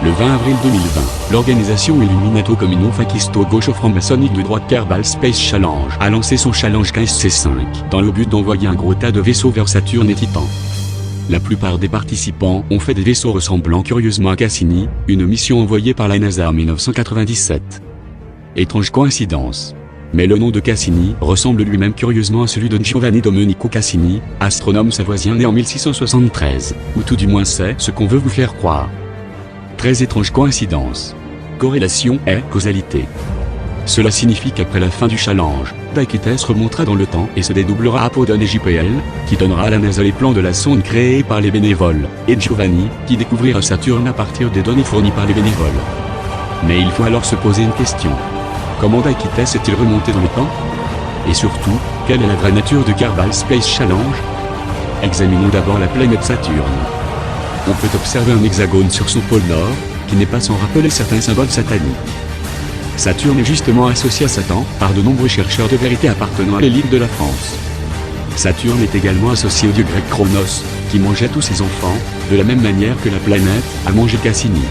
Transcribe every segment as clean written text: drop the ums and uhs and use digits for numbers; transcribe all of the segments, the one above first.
Le 20 avril 2020, l'organisation Illuminato Comino Fascisto Gauche franc-maçonnique de droite Kerbal Space Challenge a lancé son Challenge 15C5, dans le but d'envoyer un gros tas de vaisseaux vers Saturne et Titan. La plupart des participants ont fait des vaisseaux ressemblant curieusement à Cassini, une mission envoyée par la NASA en 1997. Étrange coïncidence. Mais le nom de Cassini ressemble lui-même curieusement à celui de Giovanni Domenico Cassini, astronome savoisien né en 1673, ou tout du moins c'est ce qu'on veut vous faire croire. Très étrange coïncidence. Corrélation est causalité. Cela signifie qu'après la fin du challenge, Dakites remontera dans le temps et se dédoublera à Apodon et JPL, qui donnera à la NASA les plans de la sonde créée par les bénévoles, et Giovanni, qui découvrira Saturne à partir des données fournies par les bénévoles. Mais il faut alors se poser une question. Comment Dakites est-il remonté dans le temps? Et surtout, quelle est la vraie nature de Kerbal Space Challenge? Examinons d'abord la planète Saturne. On peut observer un hexagone sur son pôle nord, qui n'est pas sans rappeler certains symboles sataniques. Saturne est justement associé à Satan par de nombreux chercheurs de vérité appartenant à l'élite de la France. Saturne est également associé au dieu grec Chronos, qui mangeait tous ses enfants, de la même manière que la planète a mangé Cassini.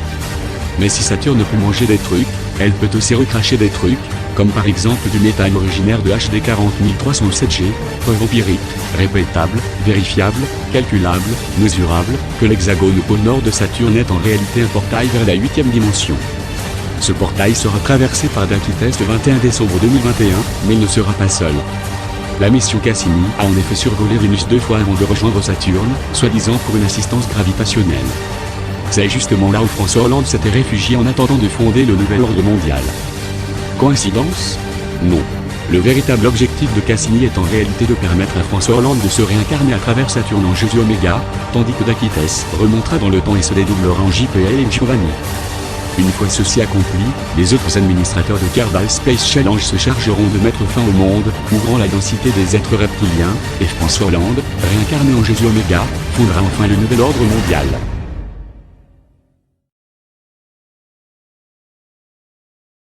Mais si Saturne peut manger des trucs, elle peut aussi recracher des trucs, comme par exemple du méthane originaire de HD 40307G, preuve empirique, répétable, vérifiable, calculable, mesurable, que l'hexagone au pôle nord de Saturne est en réalité un portail vers la 8e dimension. Ce portail sera traversé par Dakites le 21 décembre 2021, mais il ne sera pas seul. La mission Cassini a en effet survolé Vénus 2 fois avant de rejoindre Saturne, soi-disant pour une assistance gravitationnelle. C'est justement là où François Hollande s'était réfugié en attendant de fonder le nouvel ordre mondial. Coïncidence? Non. Le véritable objectif de Cassini est en réalité de permettre à François Hollande de se réincarner à travers Saturne en Jésus Oméga, tandis que Dakites remontera dans le temps et se dédoublera en JPL et Giovanni. Une fois ceci accompli, les autres administrateurs de Kerbal Space Challenge se chargeront de mettre fin au monde, ouvrant la densité des êtres reptiliens, et François Hollande, réincarné en Jésus Oméga, fondera enfin le nouvel ordre mondial.